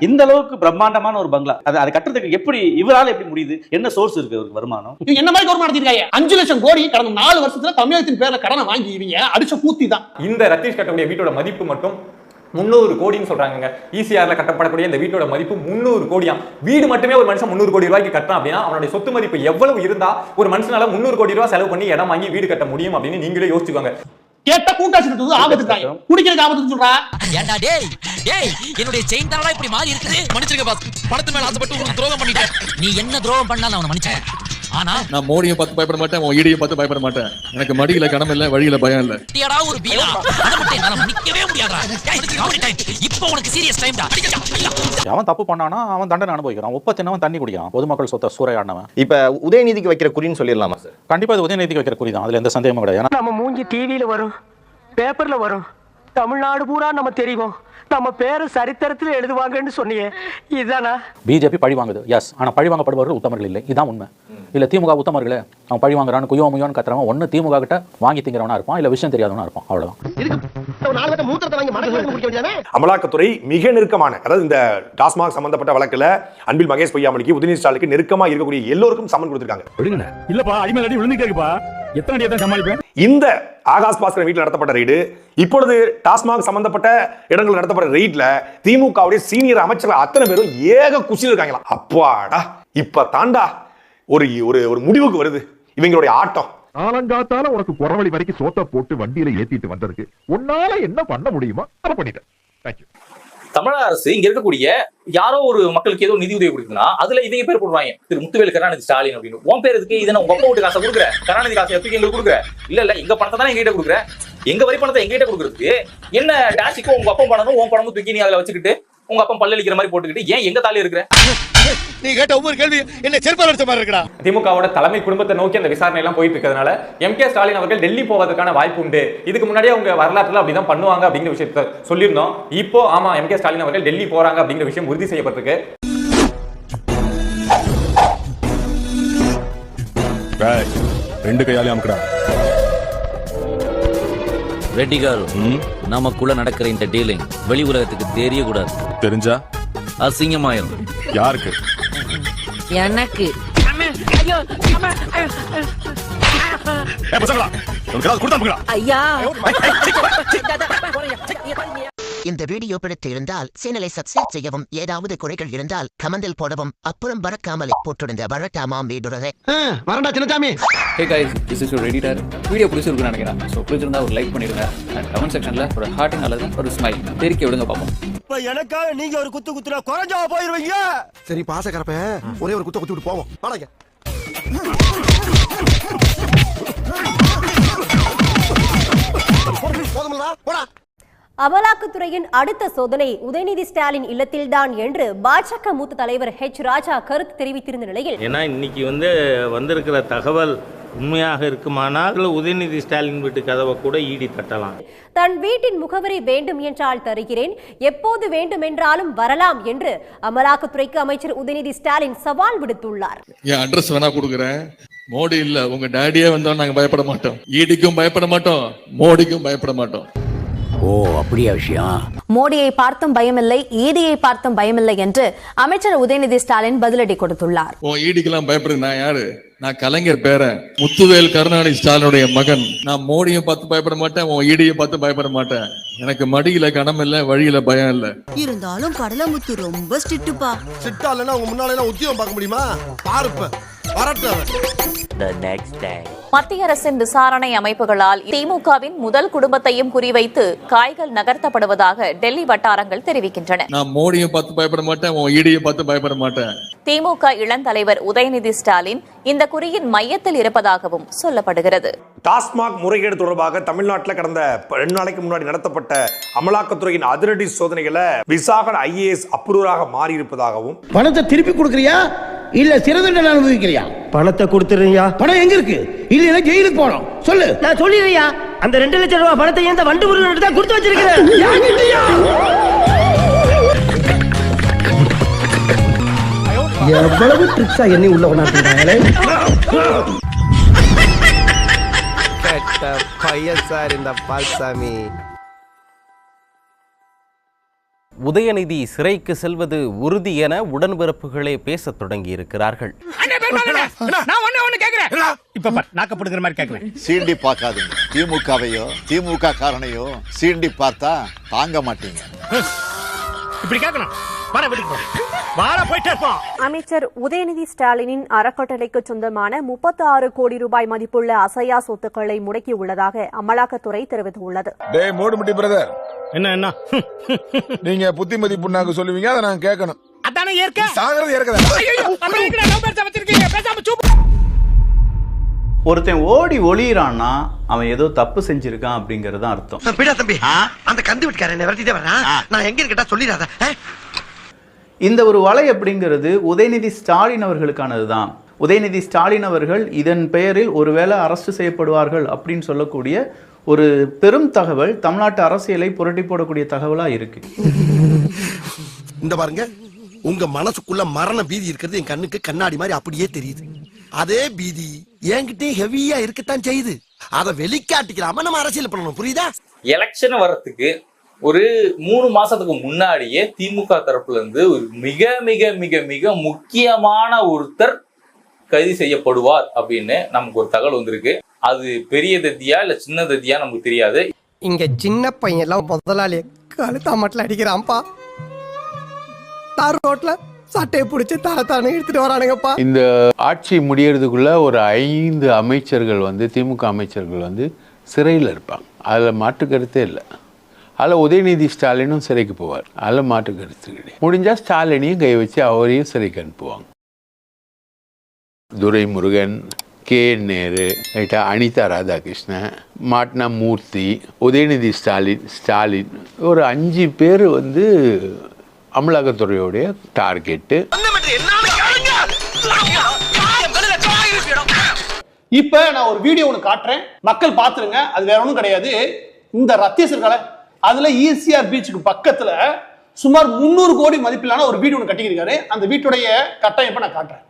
இந்த அளவுக்கு பிரம்மாண்டமான ஒரு பங்களா அது கட்டுறதுக்கு எப்படி இவரால எப்படி முடியுது? என்ன சோர்ஸ் இருக்கு அவருக்கு வருமானம்? என்ன மாதிரி கவர்மெண்ட் நடத்திருக்காங்க 5 லட்சம் கோடி கடந்த 4 வருஷத்துல தமிழகத்தின் பேர்ல கடனை வாங்கி இவங்க அடிச்ச கூத்தி தான். இந்த ரத்தீஷ் கட்டக்கூடிய வீட்டோட மதிப்பு மட்டும் 300 கோடின்னு சொல்றாங்க. ஈசிஆர்ல கட்டப்படக்கூடிய இந்த வீட்டோட மதிப்பு 300 கோடியா. வீடு மட்டுமே ஒரு மனுஷன் 300 கோடி ரூபாய்க்கு கட்டணும் அப்படின்னா அவனுடைய சொத்து மதிப்பு எவ்வளவு இருந்தா ஒரு மனுஷனால 300 கோடி ரூபாய் செலவு பண்ணி இடம் வாங்கி வீடு கட்ட முடியும் அப்படின்னு நீங்களே யோசிச்சுக்கோங்க. கேட்ட கூட்டாட்சி ஆபத்து குடிக்கிறதுக்கு ஆபத்து சொல்றா. ஏண்டா டேய் டேய் என்னுடைய செயின் தானடா இப்படி மாறி இருக்குது. மன்னிச்சிருங்க பாஸ், பணத்து மேல ஆசைப்பட்டு உங்களுக்கு துரோகம் பண்ணிட்டேன். நீ என்ன துரோகம் பண்ணாலும் அவனை மன்னிச்சேன். ஆனா நான் மோடியை பார்த்து பயப்பட மாட்டேன், உன் ஈடியை பார்த்து பயப்பட மாட்டேன். எனக்கு மடியில கணம் இல்ல, வழியில பயம் இல்ல. டியடா ஒரு பீலா அத மட்டும் என்னால நிக்கவே முடியாதுடா. இப்போ உனக்கு சீரியஸ் டைம்டா. அவன் தப்பு பண்ணானா அவன் தண்டனை அனுபவிக்கிறான். ஒப்பத்தினவன் தண்ணி குடிக்கிறான். பொதுமக்கள் சொத்தை சூறையாடினவன். இப்ப உதயநிதிக்கு வைக்கிற குறின்னு சொல்லிடலாமா சார்? கண்டிப்பா இது உதயநிதிக்கு வைக்கிற குறி தான். அதுல எந்த சந்தேகமும் கிடையாது. நம்ம மூஞ்சி டிவியில வரும், பேப்பர்ல வரும், தமிழ்நாடு பூரா நம்ம தெரியும், நம்ம பேரு சரித்திரத்தில் எழுதுவாங்கன்னு சொன்னியே, இதுதானா? பிஜேபி பழி வாங்குது, எஸ். ஆனா பழி வாங்கப்படுபவர்கள் உத்தமர்கள் இல்லை, இதுதான் உண்மை. இல்ல திமுக உத்தமர்களே, அவன் பழி வாங்குறான்னு குயோ முயோன்னு கத்துறவன் ஒன்னு திமுக கிட்ட வாங்கி திங்கிறவனா இருப்பான், இல்ல விஷயம் தெரியாதவனா இருப்பான். அவ்வளவுதான். அமலாக்கத்துறை மிக நெருக்கமான, அதாவது இந்த டாஸ்மாக் சம்பந்தப்பட்ட வழக்குல அன்பில் மகேஷ் பொய்யாமொழிக்கு உதயநிதி ஸ்டாலினுக்கு நெருக்கமா இருக்கக்கூடிய எல்லோருக்கும் சம்மன் கொடுத்திருக்காங்க. இல்லப்பா அடிமேல் அடி விழுந்துட்டே இருக்குப்பா, எத்தனை அடி தான் சமாளிப்பேன். இந்த ஆகாஷ் பாஸ்கர் வீட்டில் நடத்தப்பட்ட ரெய்டு, இப்பொழுது டாஸ்மாக் சம்பந்தப்பட்ட இடங்கள் நடத்தப்பட்ட ரெய்ட்ல திமுகவுடைய சீனியர் அமைச்சர்கள் அத்தனை பேரும் ஏக குஷியில் இருக்காங்களா. அப்பாடா, இப்ப தாண்டா ஒரு ஒரு முடிவுக்கு வருது இவங்களுடைய ஆட்டம். ஆலங்காத்தால உனக்கு குறவழி வரைக்கும் சோத்த போட்டு வண்டியில ஏத்திட்டு வந்ததுக்கு உன்னால என்ன பண்ண முடியுமோ அதை பண்ணிட்டேன். தேங்க்யூ. தமிழக அரசு இங்க இருக்கக்கூடிய யாரோ ஒரு மக்களுக்கு ஏதோ நிதி உதவி கொடுக்குன்னா அதுல இவங்க பேர் போடுவாங்க, திரு முத்துவேல் கருணாநிதி ஸ்டாலின் அப்படின்னு. உன் பேர் இருக்கு, இதை உங்க அப்பா வீட்டு காசை கொடுக்குற, கருணாநிதி காசை எப்படி எங்களுக்கு கொடுக்குற? இல்ல எங்க பணத்தை தான் எங்ககிட்ட கொடுக்குற, எங்க வரி பணத்தை எங்ககிட்ட கொடுக்குறதுக்கு என்ன டாஷிக்கும் உங்க அப்பா பணமும் உன் பணமும் தூக்கி நீ அதுல வச்சுக்கிட்டு உங்க அப்பா பல்லளிக்கிற மாதிரி போட்டுக்கிட்டு ஏன் எங்க தாலி இருக்கிற? நீ கேட்ட ஒவ்வொரு கேள்வி என்ன செருப்பால் அடிச்ச மாதிரி இருக்கடா. திமுகவோட தலைமை குடும்பத்தை நோக்கி அந்த விசாரணை எல்லாம் போயிட்டு இருக்கிறதுனால எம்.கே. ஸ்டாலின் அவர்கள் டெல்லி போவதற்கான வாய்ப்பு உண்டு. இதுக்கு முன்னாடியே அவங்க வரலாற்றுல அப்படிதான் பண்ணுவாங்க அப்படிங்கிற விஷயத்த சொல்லியிருந்தோம். இப்போ ஆமா எம்.கே. ஸ்டாலின் அவர்கள் டெல்லி போறாங்க அப்படிங்கிற விஷயம் உறுதி செய்யப்பட்டிருக்கு. ரெண்டு கையாலே அமுக்குடா. ரெட்டிகார், நமக்குள்ள நடக்கிற இந்த டீலிங் வெளி உலகத்துக்கு தெரியக்கூடாது. தெரிஞ்சா அசிங்கமாயிரும். யாருக்கு? எனக்கு. ஐயா, இந்த வீடியோ பிடித்து இருந்தால் சேனலை சப்ஸ்கிரைப் செய்யவும், ஏதாவது குறைகள் இருந்தால் கமெண்டில் போடவும், அப்புறம் பறக்காமலை போட்டுடுங்க. வரட்டாமாம் வீடுறதே வரண்டா Chinnasamy. Hey guys, this is your editor. Video பிடிச்சிருக்குன்னு நினைக்கிறேன். ஸோ பிடிச்சிருந்தா ஒரு லைக் பண்ணிடுங்க. அண்ட் கமெண்ட் செக்ஷன்ல ஒரு ஹார்ட்டிங் அல்லது ஒரு ஸ்மைல் தெரிக்க விடுங்க பார்ப்போம். இப்ப எனக்காக நீங்க ஒரு குத்து குத்துனா குறைஞ்சா போயிருவீங்க. சரி பாசக்கரப்ப ஒரே ஒரு குத்த குத்திட்டு போவோம். வாடங்க. அமலாக்கத்துறையின் அடுத்த சோதனை உதயநிதி ஸ்டாலின் இல்லத்தில்தான் என்று பாஜக மூத்த தலைவர் ஹெச் ராஜா கருத்து தெரிவித்திருந்த நிலையில், ஏன்னா இன்னைக்கு வந்திருக்கிற தகவல் உண்மையாக இருக்குமானால் உதயநிதி ஸ்டாலின் வீட்டு கதவை கூட ஈடி தட்டலாம். தன் வீட்டின் முகவரி வேண்டும் என்றால் தருகிறேன், எப்போது வேண்டும் என்றாலும் வரலாம் என்று அமலாக்கத்துறைக்கு அமைச்சர் உதயநிதி ஸ்டாலின் சவால் விடுத்துள்ளார். என் அட்ரஸ் வேணா கொடுக்குறேன். மோடி இல்ல, உங்க டாடியே வந்தோம், நாங்க பயப்பட மாட்டோம். ஈடிக்கும் பயப்பட மாட்டோம், மோடிக்கும் பயப்பட மாட்டோம். ஓ அப்படியா விஷயம்? மோடியை பார்த்தும் பயமில்லை, ஈடியை பார்த்தும் பயமில்லை என்று அமைச்சர் உதயநிதி ஸ்டாலின் பதிலடி கொடுத்துள்ளார். ஓ ஈடிக்கெல்லாம் பயப்படுறது நான் யாரு? நான் கலைஞர் பேரன், முத்துவேல் கருணாநிதி ஸ்டாலினுடைய மகன். நான் மோடியை பார்த்து பயப்பட மாட்டேன், உன் ஈடியை பார்த்து பயப்பட மாட்டேன். எனக்கு மடியில கணம் இல்ல, வழியில பயம் இல்ல. இருந்தாலும் கடலமுத்து ரொம்ப ஸ்ட்ரிக்ட்டுப்பா. ஸ்ட்ரிக்ட்டா இல்லனா உங்க முன்னால எல்லாம் உத்தியோகம் பார்க்க முடியுமா? பாருப்ப வரட்டும். The next day. மத்திய அரசின் விசாரணை அமைப்புகளால் திமுகவின் முதல் குடும்பத்தையும் குறிவைத்து காய்கள் நகர்த்தப்படுவதாக டெல்லி வட்டாரங்கள் தெரிவிக்கின்றன. நான் மோடியை பார்த்து பயப்பட மாட்டேன், உன் ஈடியை பார்த்து பயப்பட மாட்டேன். திமுக இளந்தலைவர் உதயநிதி ஸ்டாலின் இந்த குறியின் மையத்தில் இருப்பதாகவும் சொல்லப்படுகிறது. டாஸ்மாக் முறைகேடு தொடர்பாக தமிழ்நாட்டில் கடந்த 2 நாளைக்கு முன்னாடி நடத்தப்பட்ட அமலாக்கத்துறையின் அதிரடி சோதனைகளை விசாகன் IAS அப்ரூவராக மாறி இருப்பதாகவும், பணத்தை திருப்பி கொடுக்கறியா இல்ல சிறை தண்டனை அனுபவிக்கிறியா? பணத்தை கொடுத்துறியா? பணம் எங்க இருக்கு? இல்ல ஜெயிலுக்கு போறோம். சொல்லு. நான் சொல்லிடுறியா? அந்த 2 லட்சம் ரூபாய் பணத்தை ஏன் வண்டு முருகன் தான் கொடுத்து வச்சிருக்கிறேன். எவ்வளவு ட்ரிக்ஸா என்னை உள்ள கொண்டாடுறாங்களே. பையன் சார் இந்த பால்சாமி. உதயநிதி சிறைக்கு செல்வது உறுதி என உடன்பிறப்புகளே பேசத் தொடங்கி இருக்கிறார்கள். சீண்டி பார்க்காதுங்க. திமுகவையோ திமுக காரணையோ சீண்டி பார்த்தா தாங்க மாட்டீங்க. அமைச்சர் உதயநிதி ஸ்டாலினின் அறக்கட்டளைக்கு சொந்தமான 36 கோடி ரூபாய் மதிப்புள்ள அசையா சொத்துக்களை முடக்கியுள்ளதாக அமலாக்கத்துறை தெரிவித்துள்ளது. என்ன நீங்க புத்திமதி புண்ணாக்கு சொல்லுவீங்க, அதை நான் கேட்கணும். ஒருத்தன் ஓடி ஒளியிறான்னா அவன் ஏதோ தப்பு செஞ்சிருக்கான் அப்படிங்கறது அர்த்தம். தம்பி அந்த கந்து விட்டுக்காரன் விரட்டிட்டே வர்றான். நான் எங்க இருக்கட்டா சொல்லிடாத. இந்த ஒரு வலை அப்படிங்கிறது உதயநிதி ஸ்டாலின் அவர்களுக்கானதுதான். உதயநிதி ஸ்டாலின் அவர்கள் இதன் பெயரில் ஒருவேளை அரசு செய்யப்படுவார்கள் அப்படின்னு சொல்லக்கூடிய ஒரு பெரும் தகவல் தமிழ்நாட்டு அரசியலை புரட்டி போடக்கூடிய தகவலா இருக்கு. இந்த பாருங்க, உங்க மனசுக்குள்ள மரண பீதி இருக்கிறது என் கண்ணுக்கு கண்ணாடி மாதிரி அப்படியே தெரியுது. அதே பீதி என்கிட்ட ஹெவியா இருக்கத்தான் செய்யுது. அதை வெளிக்காட்டிக்கிறாம நம்ம அரசியல் பண்ணணும், புரியுதா? எலெக்ஷன் வர்றதுக்கு ஒரு 3 மாசத்துக்கு முன்னாடியே திமுக தரப்புல இருந்து ஒரு மிக மிக மிக மிக முக்கியமான ஒருத்தர் கைது செய்யப்படுவார் அப்படின்னு நமக்கு ஒரு தகவல் வந்திருக்கு. அது பெரிய தத்தியா இல்ல சின்ன தத்தியா நமக்கு தெரியாது. இங்க சின்ன பையன் எல்லாம் முதலாளி கழுத்தா மட்டும் அடிக்கிறான்ப்பா. தார் ரோட்ல சட்டையை பிடிச்சி தானே எடுத்துட்டு வரானுங்கப்பா. இந்த ஆட்சி முடியறதுக்குள்ள ஒரு 5 அமைச்சர்கள் திமுக அமைச்சர்கள் சிறையில் இருப்பாங்க. அதில் மாற்று கருத்தே இல்லை. அதில் உதயநிதி ஸ்டாலினும் சிறைக்கு போவார். அதில் மாற்று கருத்து கிடையாது. முடிஞ்சால் ஸ்டாலினையும் கை வச்சு அவரையும் சிறைக்கு அனுப்புவாங்க. துரைமுருகன், கே நேரு, ரைட்டா, அனிதா ராதாகிருஷ்ணன், மாட்னா மூர்த்தி, உதயநிதி ஸ்டாலின் ஒரு 5 பேர் அமலாக்கத்துறையோடைய டார்கெட்டு. இப்ப நான் ஒரு வீடியோ ஒன்று காட்டுறேன், மக்கள் பாத்துருங்க. அது வேற ஒன்றும் கிடையாது. இந்த ரத்தியசர்களை அதுல ஈசிஆர் பீச்சுக்கு பக்கத்துல சுமார் 300 கோடி மதிப்பிலான ஒரு வீடு ஒன்று கட்டிக்கிருக்காரு. அந்த வீட்டுடைய கட்டமைப்பை நான் காட்டுறேன்.